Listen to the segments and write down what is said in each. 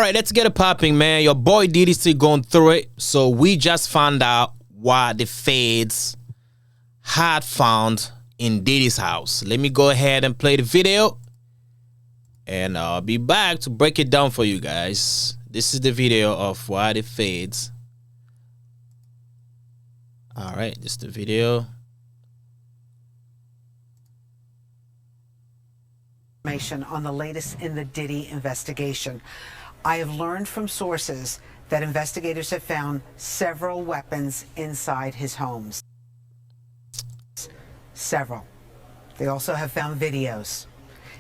right, let's get it popping, man. Your boy Diddy still going through it. So we just found out what the feds had found in Diddy's house. Let me go ahead and play the video, and I'll be back to break it down for you guys. This is the video of what the feds. All right, this is the video. On the latest in the Diddy investigation. I have learned from sources that investigators have found several weapons inside his homes. Several. They also have found videos.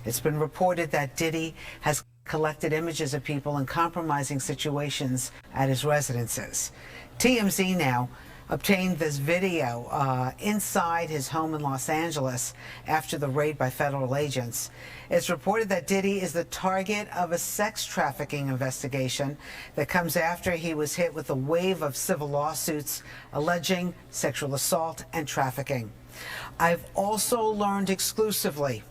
It's been reported that Diddy has collected images of people in compromising situations at his residences. TMZ now obtained this video inside his home in Los Angeles after the raid by federal agents. It's reported that Diddy is the target of a sex trafficking investigation that comes after he was hit with a wave of civil lawsuits alleging sexual assault and trafficking. I've also learned exclusively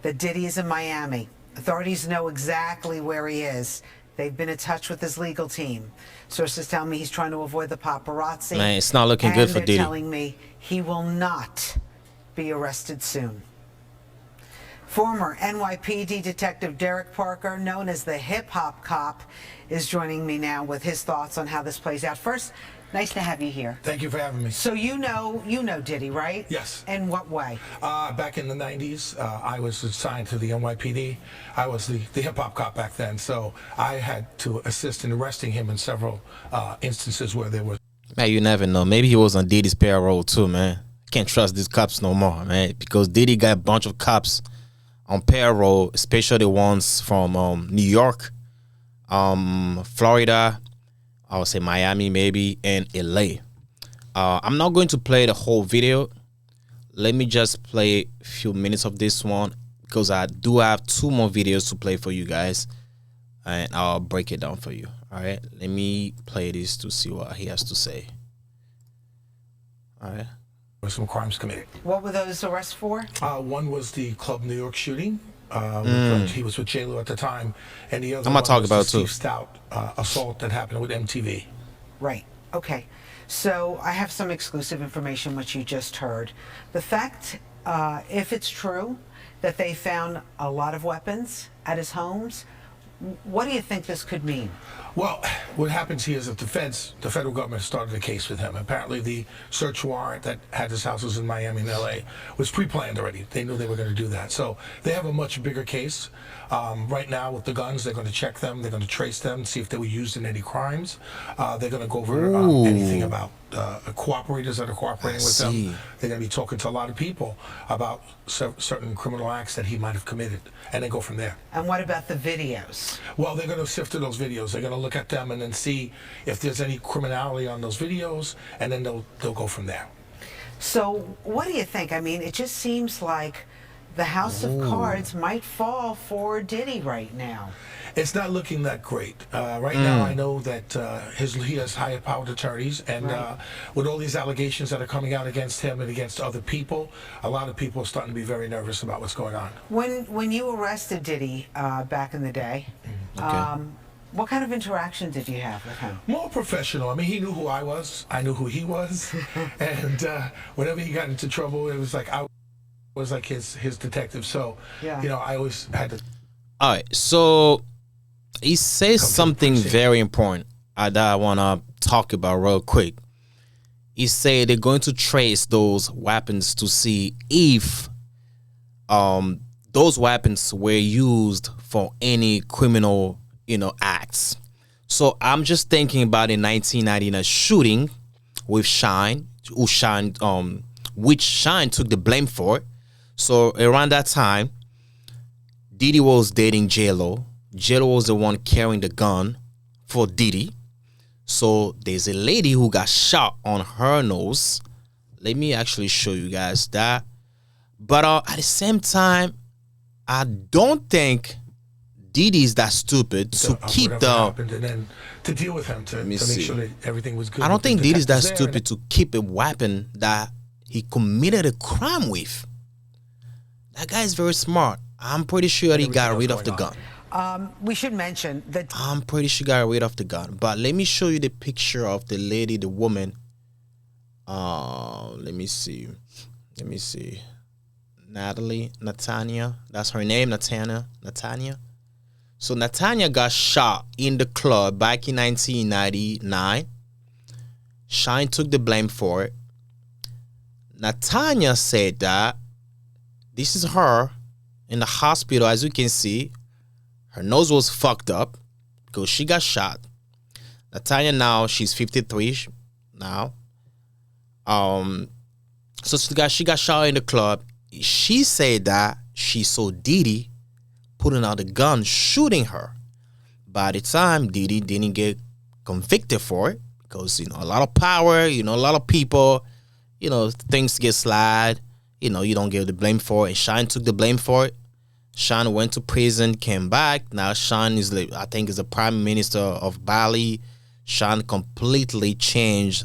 that Diddy is in Miami. Authorities know exactly where he is. They've been in touch with his legal team. Sources tell me he's trying to avoid the paparazzi. Man, it's not looking good for Diddy. And they're telling me he will not be arrested soon. Former NYPD Detective Derek Parker, known as the Hip Hop Cop, is joining me now with his thoughts on how this plays out. First, nice to have you here. Thank you for having me. So you know Diddy, right? Yes. In what way? Back in the 90s, I was assigned to the NYPD. I was the hip-hop cop back then, so I had to assist in arresting him in several instances where there was... Man, you never know. Maybe he was on Diddy's payroll too, man. Can't trust these cops no more, man, because Diddy got a bunch of cops on payroll, especially the ones from New York, Florida, I would say Miami maybe, and LA. I'm not going to play the whole video. Let me just play a few minutes of this one, because I do have 2 more videos to play for you guys, and I'll break it down for you. All right, let me play this to see what he has to say. All right. There were some crimes committed. What were those arrests for? One was the Club New York shooting. He was with J-Lo at the time, and the other I'm gonna talk about the too. Steve Stout assault that happened with MTV. Right. Okay. So I have some exclusive information which you just heard. The fact, if it's true, that they found a lot of weapons at his homes, what do you think this could mean? Well, what happens here is that the federal government started a case with him. Apparently the search warrant that had his houses in Miami and LA was pre-planned already. They knew they were going to do that. So they have a much bigger case. Right now with the guns, they're going to check them. They're going to trace them, see if they were used in any crimes. They're going to go over anything about cooperators that are cooperating with them. They're going to be talking to a lot of people about certain criminal acts that he might have committed, and then go from there. And what about the videos? Well, they're going to sift through those videos. They're going to look at them and then see if there's any criminality on those videos, and then they'll go from there. So what do you think? I mean, it just seems like the house of cards might fall for Diddy right now. It's not looking that great. Right now, I know that he has higher powered attorneys, and with all these allegations that are coming out against him and against other people, a lot of people are starting to be very nervous about what's going on. When you arrested Diddy back in the day, what kind of interaction did you have with him? More professional. I mean, he knew who I was. I knew who he was. And whenever he got into trouble, it was like I was like his detective. So, you know, I always had to... All right, so he says something very important that I want to talk about real quick. He said they're going to trace those weapons to see if those weapons were used for any criminal, acts. So I'm just thinking about the 1999 shooting with Shine, which Shine took the blame for. So around that time, Diddy was dating J-Lo. J-Lo was the one carrying the gun for Diddy. So there's a lady who got shot on her nose. Let me actually show you guys that. But at the same time, I don't think Diddy's that stupid to keep the... happened, and then to deal with him, to make sure that everything was good. I don't think Diddy's that stupid to keep a weapon that he committed a crime with. That guy is very smart. I'm pretty sure he got rid of the gun. We should mention that I'm pretty sure she got rid of the gun. But let me show you the picture of the lady, the woman. Let me see. Let me see. Natania. That's her name, Natania. So Natania got shot in the club back in 1999. Shine took the blame for it. Natanya said that this is her in the hospital. As you can see, her nose was fucked up because she got shot. Natanya now, she's 53 now. So she got shot in the club. She said that she saw Diddy putting out a gun shooting her. By the time Diddy didn't get convicted for it, because a lot of power, a lot of people, things get slide, you don't give the blame for it. And Shine took the blame for it. Shine went to prison, came back. Now Shine is, I think, is the prime minister of Bali. Shine completely changed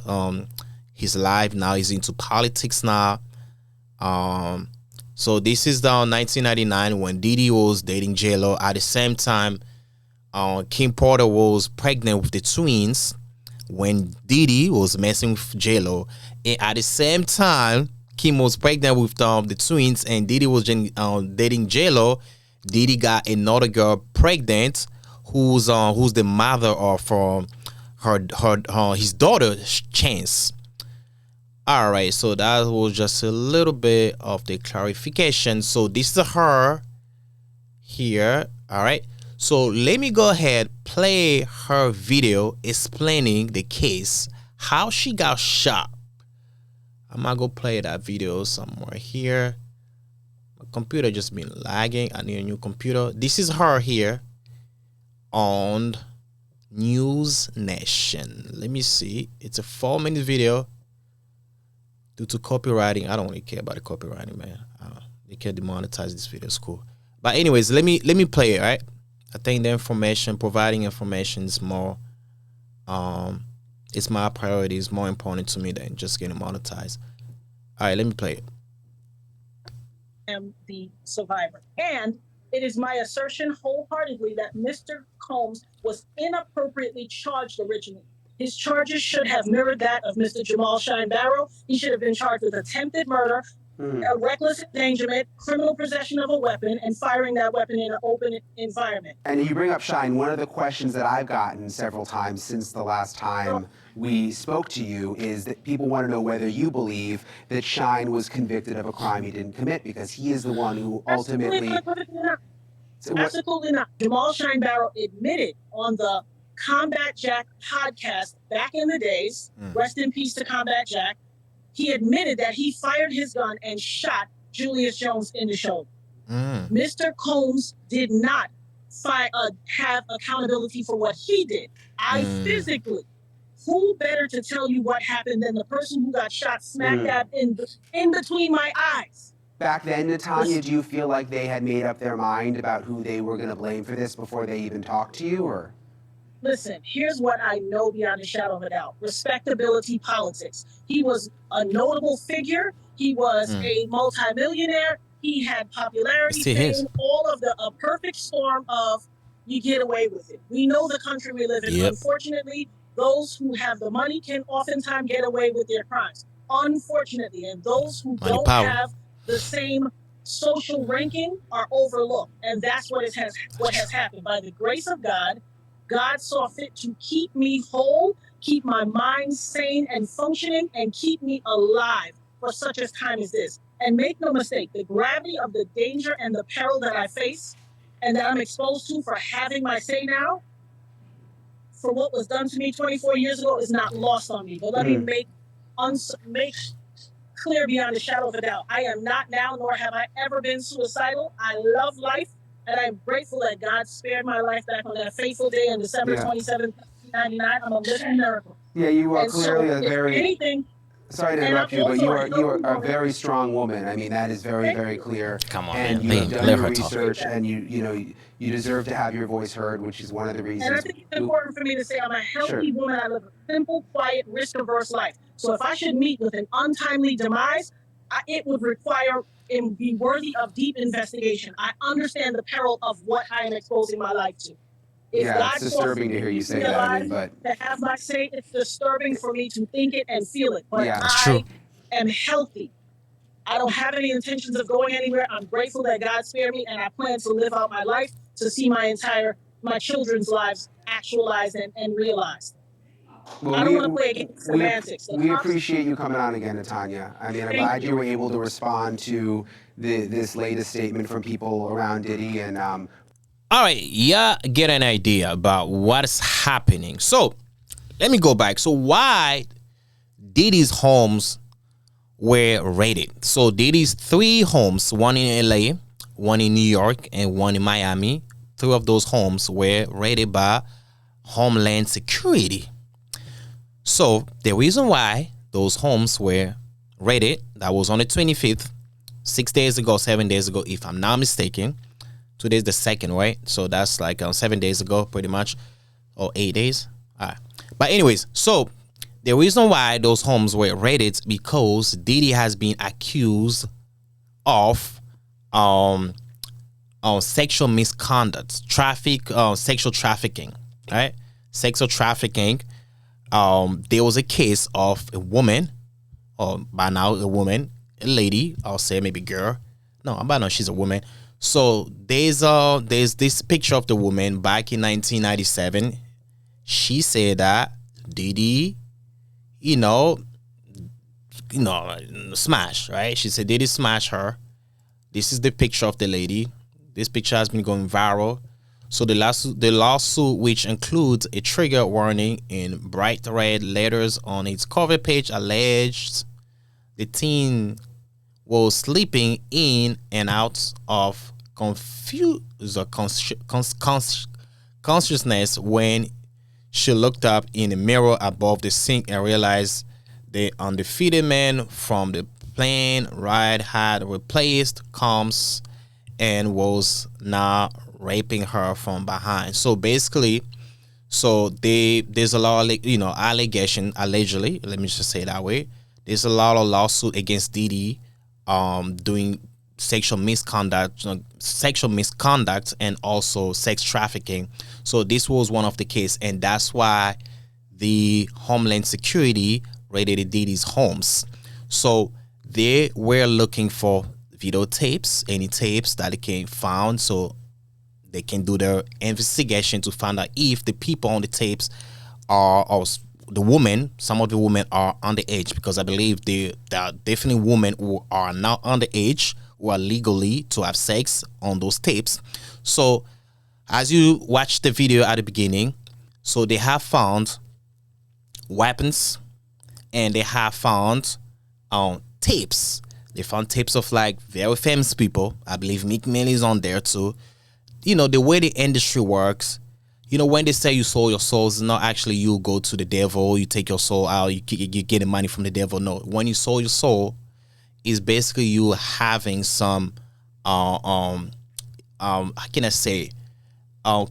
his life. Now he's into politics now. So this is down 1999 when Diddy was dating J-Lo. At the same time, Kim Porter was pregnant with the twins when Diddy was messing with J-Lo. And at the same time, Kim was pregnant with the twins and Diddy was dating J-Lo. Diddy got another girl pregnant who's the mother of his daughter, Chance. All right, so that was just a little bit of the clarification. So this is her here. All right. So let me go ahead, play her video explaining the case, how she got shot. I'm gonna go play that video somewhere here. My computer just been lagging. I need a new computer. This is her here on News Nation. Let me see. It's a 4-minute video. Due to copywriting, I don't really care about the copywriting, man. They can demonetize this video. It's cool. But anyways, let me play it, right? I think the information, providing information is more, it's my priority. It's more important to me than just getting monetized. All right, let me play it. I am the survivor. And it is my assertion wholeheartedly that Mr. Combs was inappropriately charged originally. His charges should have mirrored that of Mr. Jamal Shine Barrow. He should have been charged with attempted murder, a reckless endangerment, criminal possession of a weapon, and firing that weapon in an open environment. And you bring up Shine. One of the questions that I've gotten several times since the last time we spoke to you is that people want to know whether you believe that Shine was convicted of a crime he didn't commit, because he is the one who ultimately... Absolutely not. Jamal Shine Barrow admitted on the Combat Jack podcast back in the days, rest in peace to Combat Jack, he admitted that he fired his gun and shot Julius Jones in the shoulder. Mr. Combs did not have accountability for what he did. I physically, who better to tell you what happened than the person who got shot smack dab in between my eyes? Back then, Natanya, do you feel like they had made up their mind about who they were going to blame for this before they even talked to you, or? Listen, here's what I know beyond a shadow of a doubt. Respectability politics. He was a notable figure. He was a multimillionaire. He had popularity, fame, all of a perfect storm of you get away with it. We know the country we live in. Yep. Unfortunately, those who have the money can oftentimes get away with their crimes. Unfortunately, and those who don't have the same social ranking are overlooked. And that's what has happened. By the grace of God, God saw fit to keep me whole, keep my mind sane and functioning, and keep me alive for such a time as this. And make no mistake, the gravity of the danger and the peril that I face and that I'm exposed to for having my say now, for what was done to me 24 years ago, is not lost on me. But let me make clear beyond a shadow of a doubt. I am not now, nor have I ever been suicidal. I love life. And I'm grateful that God spared my life back on that fateful day on December 27th, 1999. I'm a living miracle. Yeah, you are and clearly so, a very... Anything, sorry to interrupt you, but you are a very strong woman. I mean, that is very, very clear. Come on, and man. You have done your research, and you deserve to have your voice heard, which is one of the reasons. And I think it's important for me to say I'm a healthy woman. I live a simple, quiet, risk-averse life. So if I should meet with an untimely demise, it would require and be worthy of deep investigation. I understand the peril of what I am exposing my life to. If Yeah, it's God calls disturbing to hear you me say that. I mean, alive but to have my say, it's disturbing for me to think it and feel it. But yeah, That's true. I am healthy. I don't have any intentions of going anywhere. I'm grateful that God spared me, and I plan to live out my life to see my children's lives actualized and realized. well, I don't want to play a game of semantics. The we cops, appreciate you coming on again, Natanya. I mean, I'm thank glad you. you were able to respond to this latest statement from people around Diddy, and All right, yeah, get an idea about what's happening. So let me go back. So why Diddy's homes were raided? So Diddy's 3 homes, one in LA, one in New York, and one in Miami. 3 of those homes were raided by Homeland Security. So the reason why those homes were raided, that was on the 25th, 6 days ago, 7 days ago, if I'm not mistaken. Today's the 2nd, right? So that's like 7 days ago, pretty much, or 8 days. All right. But anyways, so the reason why those homes were raided because Diddy has been accused of sexual misconduct, sexual trafficking, right? Sexual trafficking. There was a case of a woman, or by now a woman, a lady, I'll say maybe girl. No, by now she's a woman. So there's this picture of the woman back in 1997. She said that Diddy, you know, smash, right? She said Diddy smash her. This is the picture of the lady. This picture has been going viral. So the lawsuit, which includes a trigger warning in bright red letters on its cover page, alleged the teen was sleeping in and out of consciousness when she looked up in the mirror above the sink and realized the undefeated man from the plane ride had replaced Combs and was now raping her from behind. So basically, there's a lot of allegation, allegedly, let me just say it that way. There's a lot of lawsuit against Diddy doing sexual misconduct and also sex trafficking. So this was one of the case, and that's why the Homeland Security raided Diddy's homes. So they were looking for videotapes, any tapes that they can found, so they can do their investigation to find out if the people on the tapes are, or the women, some of the women are underage, because I believe there are definitely women who are not underage who are legally to have sex on those tapes. So as you watch the video at the beginning, so they have found weapons and they have found tapes. They found tapes of like very famous people. I believe Meek Mill is on there too. The way the industry works, when they say you sold your soul, it's not actually you go to the devil, you take your soul out, you get the money from the devil. No, when you sold your soul, is basically you having some, how can I say,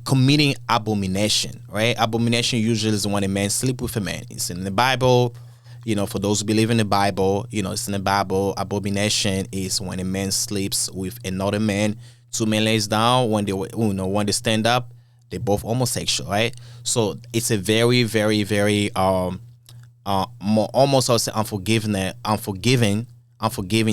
committing abomination, right? Abomination usually is when a man sleep with a man. It's in the Bible. For those who believe in the Bible, it's in the Bible. Abomination is when a man sleeps with another man. 2 men lays down. When they stand up, they're both homosexual, right? So it's a very, very, very more almost I'll say unforgiving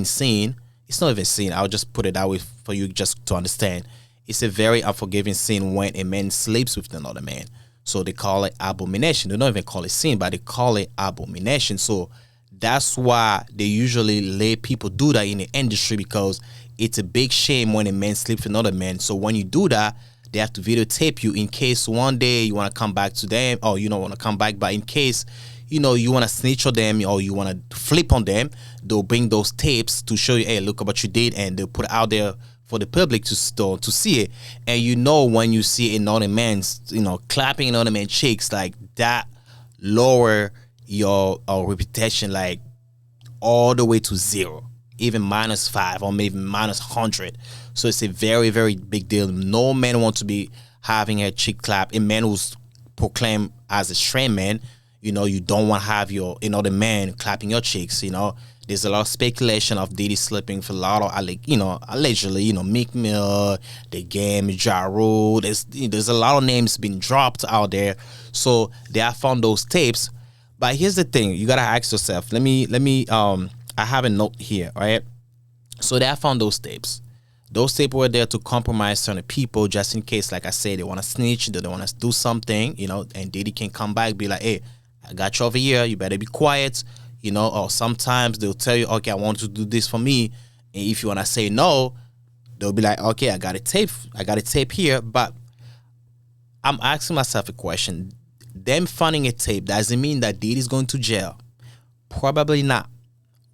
sin. It's not even sin. I'll just put it that way for you just to understand. It's a very unforgiving sin when a man sleeps with another man. So they call it abomination. They don't even call it sin, but they call it abomination. So that's why they usually let people do that in the industry, because it's a big shame when a man sleeps with another man. So when you do that, they have to videotape you in case one day you want to come back to them, or you don't want to come back, but in case you want to snitch on them or you want to flip on them, they'll bring those tapes to show you, hey, look at what you did, and they'll put it out there for the public to see it. And when you see another man, clapping another man's cheeks, like that, lower your reputation like all the way to 0, even -5 or maybe -100. So it's a very, very big deal. No man wants to be having a cheek clap. A man who's proclaimed as a straight man, you don't want to have another man clapping your cheeks. There's a lot of speculation of Diddy sleeping for a lot of, allegedly, Meek Mill, The Game, Ja Rule. There's a lot of names being dropped out there. So they have found those tapes. But here's the thing: you gotta ask yourself. Let me. I have a note here, all right? So they have found those tapes. Those tapes were there to compromise certain people, just in case, like I said, they want to snitch, they want to do something, and Diddy can come back, be like, hey, I got you over here, you better be quiet, or sometimes they'll tell you, okay, I want you to do this for me, and if you want to say no, they'll be like, okay, I got a tape here. But I'm asking myself a question. Them finding a tape doesn't mean that Diddy's going to jail. Probably not.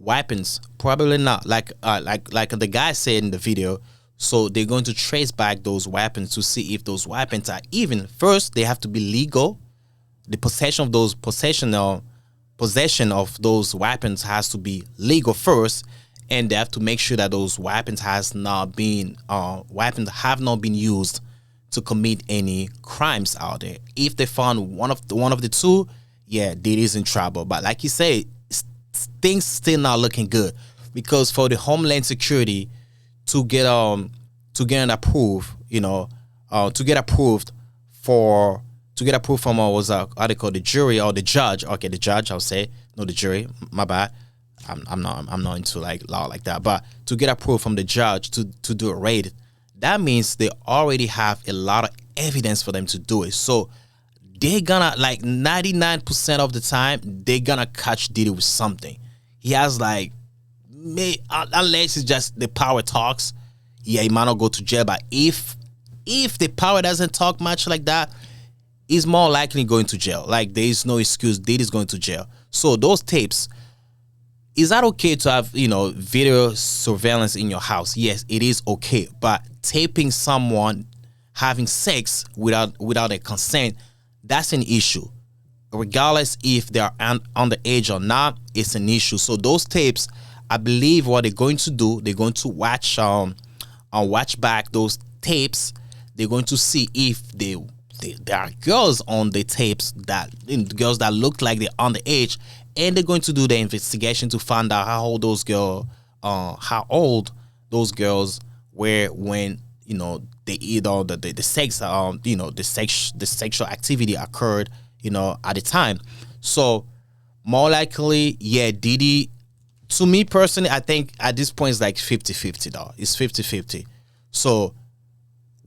Weapons, probably not. Like the guy said in the video. So they're going to trace back those weapons to see if those weapons are even. First, they have to be legal. The possession of those weapons has to be legal first, and they have to make sure that those weapons have not been used to commit any crimes out there. If they found one of the two, yeah, Diddy's in trouble. But like you say, things still not looking good, because for the Homeland Security to get an approved, to get approved from how they call the jury or the judge. Okay, the judge, I'll say, no, the jury. My bad. I'm not into like law like that. But to get approved from the judge to do a raid, that means they already have a lot of evidence for them to do it. So they're gonna, like 99% of the time, they're gonna catch Diddy with something. He has unless it's just the power talks, yeah, he might not go to jail. But if the power doesn't talk much like that, he's more likely going to jail. Like, there is no excuse. Diddy's going to jail. So those tapes, is that okay to have, video surveillance in your house? Yes, it is okay. But taping someone having sex without their consent, that's an issue. Regardless if they're underage or not, it's an issue. So those tapes, I believe what they're going to do, they're going to watch back those tapes. They're going to see if there are girls on the tapes girls that look like they're underage, and they're going to do the investigation to find out how old those girls were when they either the sexual activity occurred at the time. So more likely, yeah, Diddy, to me personally, I think at this point it's like 50-50 though. It's 50-50. So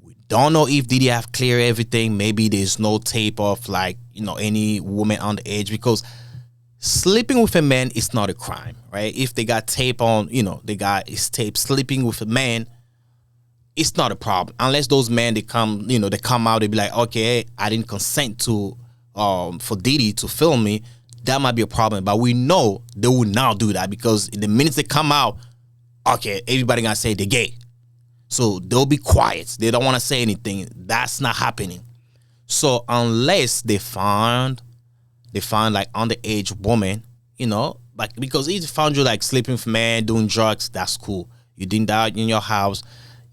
we don't know if Diddy have cleared everything. Maybe there's no tape of any woman underage, because sleeping with a man is not a crime, right? If they got tape on, they got his tape sleeping with a man, it's not a problem. Unless those men, they come out, they be like, okay, I didn't consent to for Diddy to film me. That might be a problem. But we know they will not do that, because in the minutes they come out, okay, everybody gonna say they're gay. So they'll be quiet. They don't want to say anything. That's not happening. So unless they find like underage woman, like, because if they found you like sleeping with man, doing drugs, that's cool. You didn't die in your house.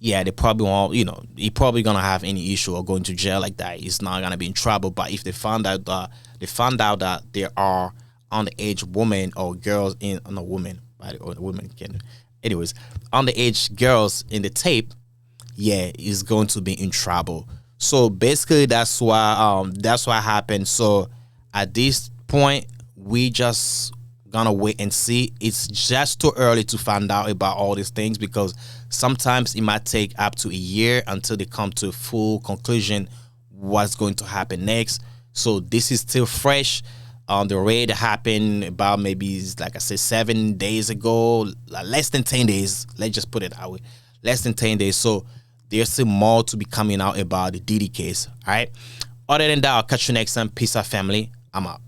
Yeah, they probably won't, he probably gonna have any issue or going to jail like that. He's not gonna be in trouble. But if they found out that there are underage women or girls underage girls in the tape, yeah, he's going to be in trouble. So basically, that's what happened. So at this point, we just gonna wait and see. It's just too early to find out about all these things, because sometimes it might take up to a year until they come to a full conclusion what's going to happen next. So this is still fresh. The raid happened about, maybe, like I said, 7 days ago, less than 10 days. Let's just put it that way. Less than 10 days. So there's still more to be coming out about the Diddy case. All right. Other than that, I'll catch you next time. Peace out, family. I'm out.